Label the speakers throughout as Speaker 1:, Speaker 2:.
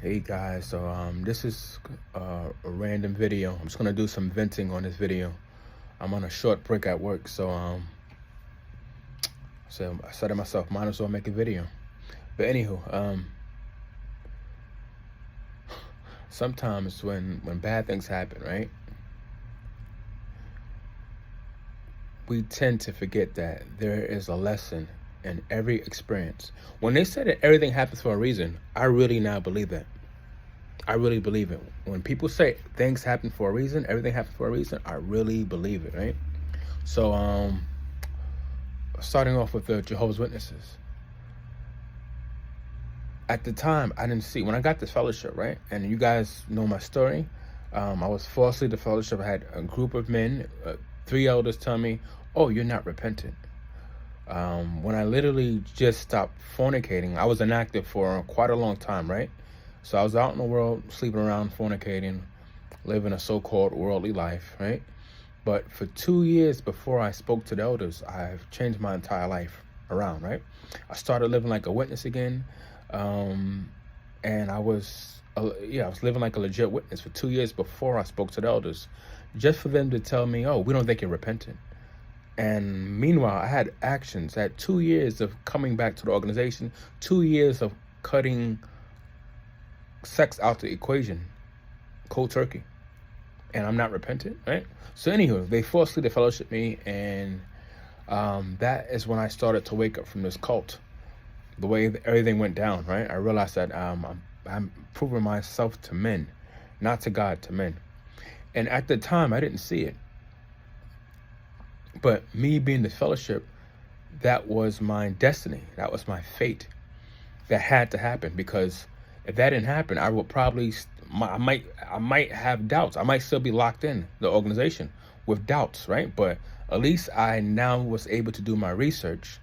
Speaker 1: Hey guys, so this is a random video. I'm just gonna do some venting on this video. I'm on a short break at work, so I said to myself, might as well make a video. But anywho, sometimes when bad things happen, right, we tend to forget that there is a lesson in every experience. When they say that everything happens for a reason, I really now believe that. I really believe it. When people say things happen for a reason, everything happens for a reason, I really believe it, right? So, starting off with the Jehovah's Witnesses. At the time, I didn't see, when I got this fellowship, right? And you guys know my story. I was falsely the fellowship. I had a group of men, 3 elders tell me, oh, you're not repentant. When I literally just stopped fornicating, I was inactive for quite a long time, right? So I was out in the world, sleeping around, fornicating, living a so-called worldly life, right? But for 2 years before I spoke to the elders, I've changed my entire life around, right? I started living like a witness again, and I was living like a legit witness for 2 years before I spoke to the elders, just for them to tell me, oh, we don't think you're repentant. And meanwhile, I had actions. I had 2 years of coming back to the organization, 2 years of cutting sex out the equation, cold turkey, and I'm not repentant, right? So anywho, they falsely defellowship me, and that is when I started to wake up from this cult. The way everything went down, right? I realized that I'm proving myself to men, not to God, to men. And at the time, I didn't see it. But me being the fellowship, that was my destiny. That was my fate. That had to happen, because if that didn't happen, I would probably, I might have doubts. I might still be locked in the organization with doubts, right? But at least I now was able to do my research,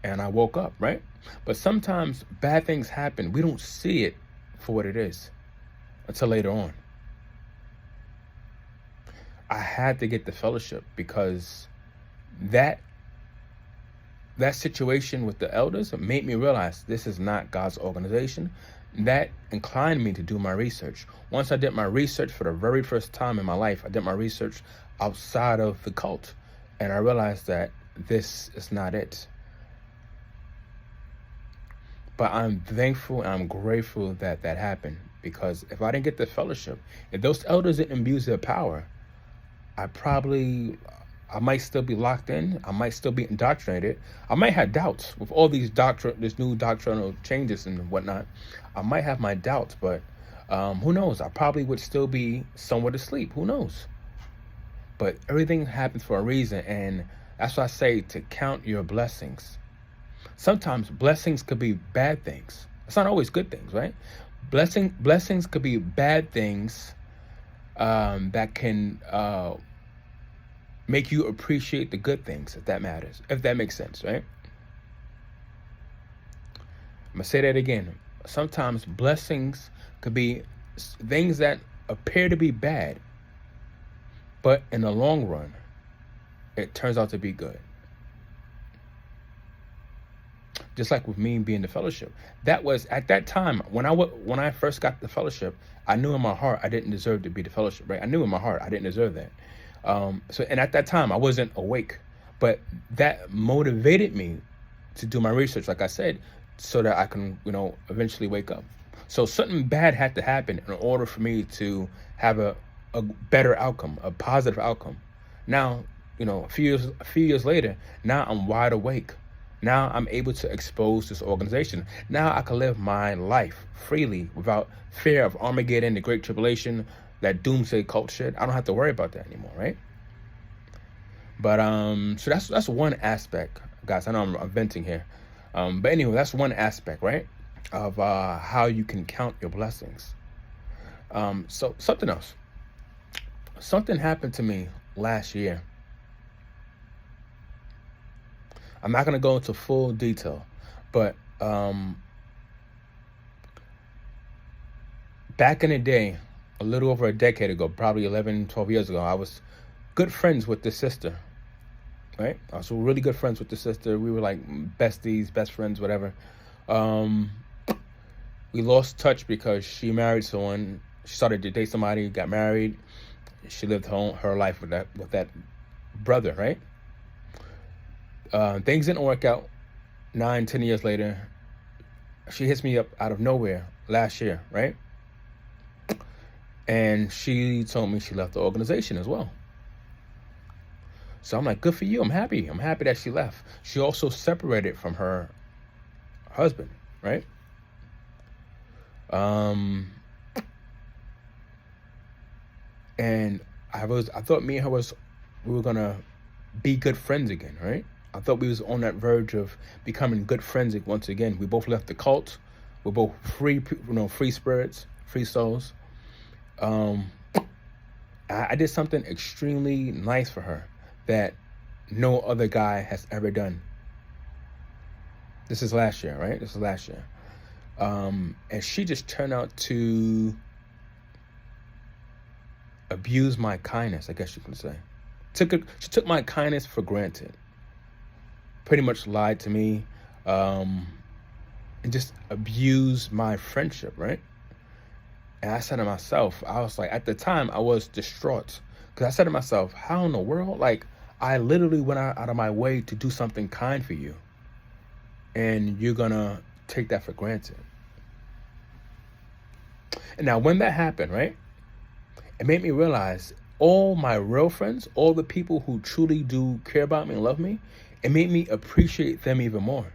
Speaker 1: and I woke up, right? But sometimes bad things happen. We don't see it for what it is until later on. I had to get the fellowship because that situation with the elders made me realize this is not God's organization. That inclined me to do my research. Once I did my research for the very first time in my life, I did my research outside of the cult, and I realized that this is not it. But I'm thankful and I'm grateful that that happened, because if I didn't get the fellowship, if those elders didn't abuse their power, I might still be locked in. I might still be indoctrinated. I might have doubts with all these this new doctrinal changes and whatnot. I might have my doubts, but who knows? I probably would still be somewhat asleep. Who knows? But everything happens for a reason, and that's why I say to count your blessings. Sometimes blessings could be bad things. It's not always good things, right? Blessings could be bad things that can make you appreciate the good things, if that matters, if that makes sense, right? I'm gonna say that again. Sometimes blessings could be things that appear to be bad, but in the long run, it turns out to be good. Just like with me being the fellowship, that was at that time when I first got the fellowship, I knew in my heart I didn't deserve to be the fellowship, right? I knew in my heart I didn't deserve that. And at that time I wasn't awake, but that motivated me to do my research, like I said, so that I can, eventually wake up. So something bad had to happen in order for me to have a better outcome, a positive outcome. Now, a few years later, now I'm wide awake. Now I'm able to expose this organization. Now I can live my life freely without fear of Armageddon, the Great Tribulation, that doomsday cult shit. I don't have to worry about that anymore, right? But so that's one aspect, guys. I know I'm venting here, but anyway, that's one aspect, right, of how you can count your blessings. So something else. Something happened to me last year. I'm not going to go into full detail, but back in the day, a little over a decade ago, probably 11, 12 years ago, I was good friends with this sister, right? I was really good friends with the sister. We were like besties, best friends, whatever. We we lost touch because she married someone. She started to date somebody, got married. She lived her life with that brother, right? Things didn't work out. 9, 10 years later, she hits me up out of nowhere last year, right? And she told me she left the organization as well. So I'm like, good for you. I'm happy. I'm happy that she left. She also separated from her husband, right? And I thought me and her we were gonna be good friends again, right? I thought we was on that verge of becoming good friends once again. We both left the cult. We're both free, free spirits, free souls. I did something extremely nice for her that no other guy has ever done. This is last year, right? This is last year. And she just turned out to abuse my kindness, I guess you can say. She took my kindness for granted. Pretty much lied to me, and just abused my friendship, right? And I said to myself, I was like, at the time, I was distraught. Because I said to myself, how in the world? Like, I literally went out of my way to do something kind for you. And you're going to take that for granted. And now, when that happened, right? It made me realize all my real friends, all the people who truly do care about me and love me, it made me appreciate them even more.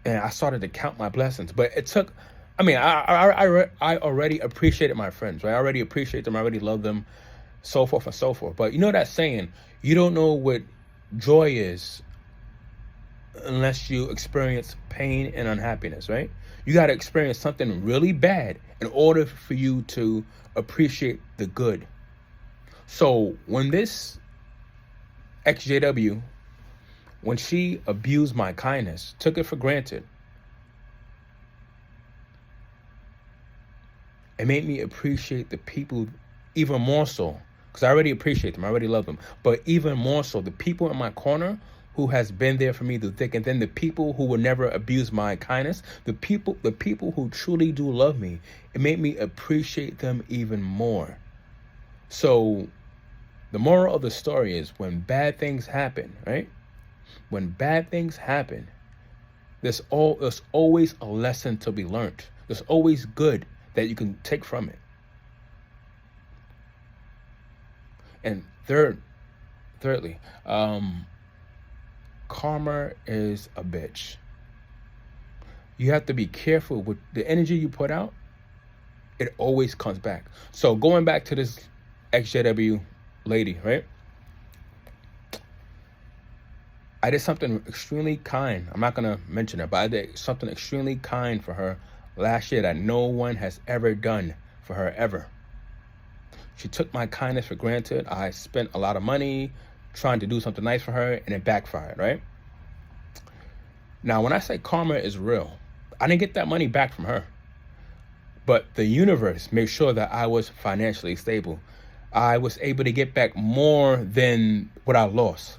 Speaker 1: And I started to count my blessings. But it took... I already appreciated my friends, right? I already appreciate them. I already love them, so forth and so forth. But you know that saying, you don't know what joy is unless you experience pain and unhappiness, right? You got to experience something really bad in order for you to appreciate the good. So when this ExJW, when she abused my kindness, took it for granted, it made me appreciate the people even more so. Because I already appreciate them. I already love them. But even more so, the people in my corner who has been there for me through thick and thin, the people who will never abuse my kindness, the people who truly do love me, it made me appreciate them even more. So the moral of the story is when bad things happen, right? When bad things happen, there's always a lesson to be learned. There's always good that you can take from it. And thirdly, karma is a bitch. You have to be careful with the energy you put out. It always comes back. So going back to this ExJW lady, right? I did something extremely kind. I'm not going to mention it, but I did something extremely kind for her last year that no one has ever done for her ever. She took my kindness for granted. I spent a lot of money trying to do something nice for her, and it backfired, right? Now, when I say karma is real, I didn't get that money back from her. But the universe made sure that I was financially stable. I was able to get back more than what I lost.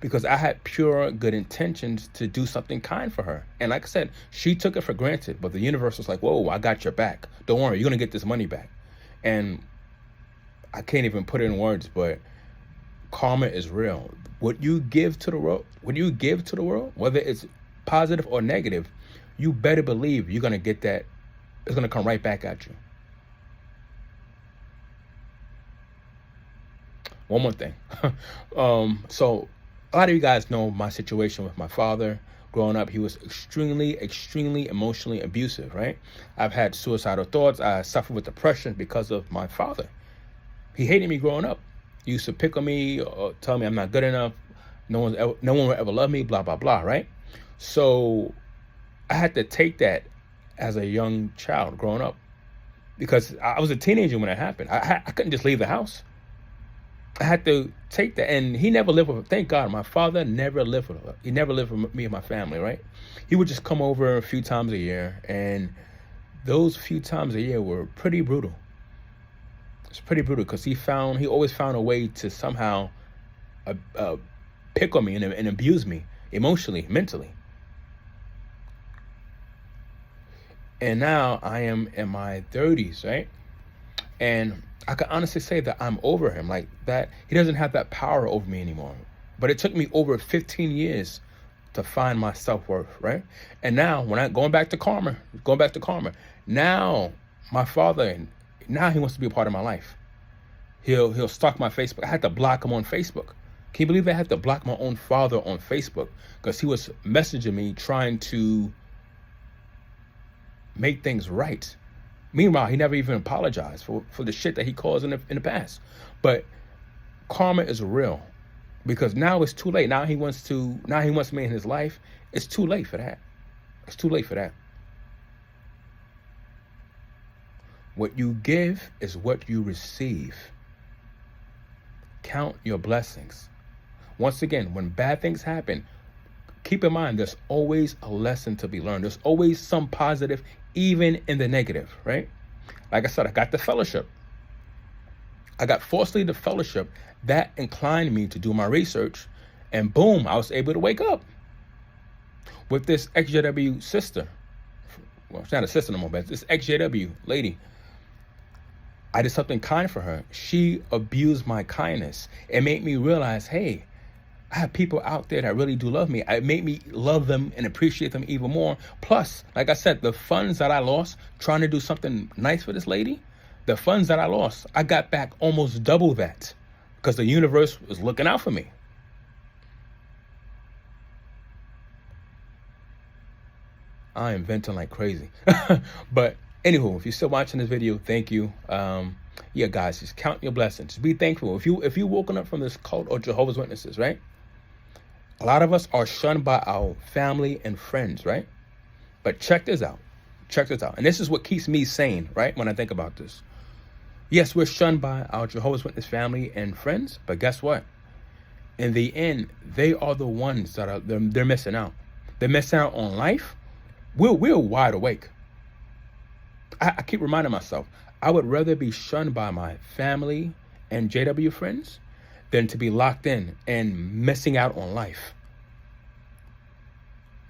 Speaker 1: Because I had pure good intentions to do something kind for her. And like I said, she took it for granted, but the universe was like, whoa, I got your back. Don't worry, you're going to get this money back. And I can't even put it in words, but karma is real. What you give to the world, whether it's positive or negative, you better believe you're going to get that. It's going to come right back at you. One more thing. So a lot of you guys know my situation with my father. Growing up, he was extremely, extremely emotionally abusive, right? I've had suicidal thoughts. I suffered with depression because of my father. He hated me growing up. He used to pick on me or tell me I'm not good enough. No one will ever love me, blah, blah, blah, right? So I had to take that as a young child growing up because I was a teenager when it happened. I couldn't just leave the house. I had to take that, and he never lived with, thank God, my father never lived with her. He never lived with me and my family, right? He would just come over a few times a year, and those few times a year were pretty brutal. It's pretty brutal because he always found a way to somehow pick on me and abuse me emotionally, mentally. And now I am in my 30s, right? And I can honestly say that I'm over him. Like that, he doesn't have that power over me anymore. But it took me over 15 years to find my self-worth, right? And now when I going back to karma, now my father, now he wants to be a part of my life. He'll stalk my Facebook. I had to block him on Facebook. Can you believe I had to block my own father on Facebook because he was messaging me trying to make things right? Meanwhile, he never even apologized for the shit that he caused in the past. But karma is real because now it's too late. Now he wants me in his life. It's too late for that. It's too late for that. What you give is what you receive. Count your blessings. Once again, when bad things happen, keep in mind there's always a lesson to be learned. There's always some positive, even in the negative, right? Like I said, I got the fellowship. I got falsely the fellowship. That inclined me to do my research, and boom, I was able to wake up with this ExJW sister. Well, it's not a sister no more, but it's this ExJW lady. I did something kind for her. She abused my kindness. It made me realize, hey, I have people out there that really do love me. It made me love them and appreciate them even more. Plus, like I said, the funds that I lost trying to do something nice for this lady, the funds that I lost, I got back almost double that because the universe was looking out for me. I am venting like crazy. But anywho, if you're still watching this video, thank you. Yeah, guys, just count your blessings. Just be thankful. If you woken up from this cult or Jehovah's Witnesses, right? A lot of us are shunned by our family and friends, right? But check this out. Check this out. And this is what keeps me sane, right? When I think about this. Yes, we're shunned by our Jehovah's Witness family and friends, but guess what? In the end, they are the ones that they're missing out. They're missing out on life. We're wide awake. I keep reminding myself, I would rather be shunned by my family and JW friends than to be locked in and missing out on life.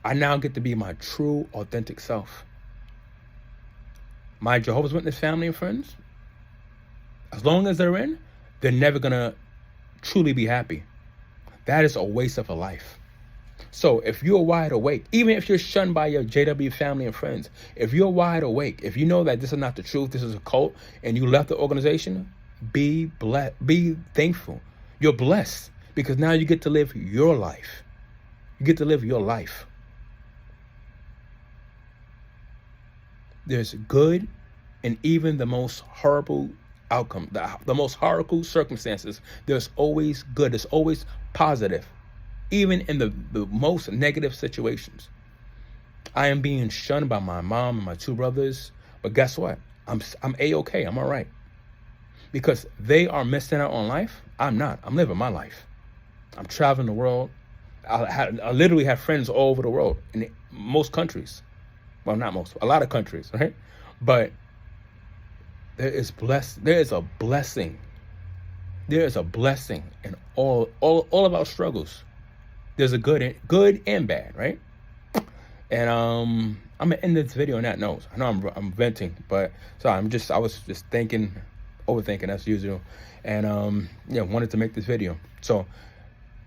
Speaker 1: I now get to be my true, authentic self. My Jehovah's Witness family and friends, as long as they're in, they're never gonna truly be happy. That is a waste of a life. So if you're wide awake, even if you're shunned by your JW family and friends, if you're wide awake, if you know that this is not the truth, this is a cult, and you left the organization, be blessed, be thankful. You're blessed because now you get to live your life. You get to live your life. There's good in even the most horrible outcome, the most horrible circumstances. There's always good. There's always positive. Even in the most negative situations. I am being shunned by my mom and my two brothers, but guess what? I'm A-okay. I'm all right. Because they are missing out on life. I'm not. I'm living my life. I'm traveling the world. I literally have friends all over the world in most countries. Well, not most, a lot of countries, right? But there is a blessing. There is a blessing in all of our struggles. There's a good and bad, right? And I'm gonna end this video on that note. I know I'm venting, but sorry, I was just overthinking as usual, and yeah, wanted to make this video. So,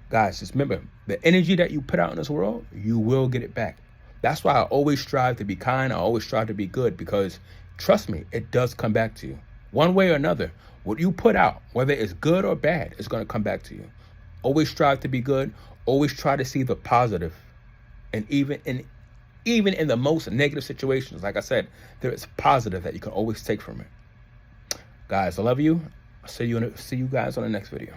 Speaker 1: guys, just remember the energy that you put out in this world, you will get it back. That's why I always strive to be kind. I always strive to be good because, trust me, it does come back to you one way or another. What you put out, whether it's good or bad, is gonna come back to you. Always strive to be good. Always try to see the positive. And even in the most negative situations, like I said, there is positive that you can always take from it. Guys, I love you. I'll see you guys on the next video.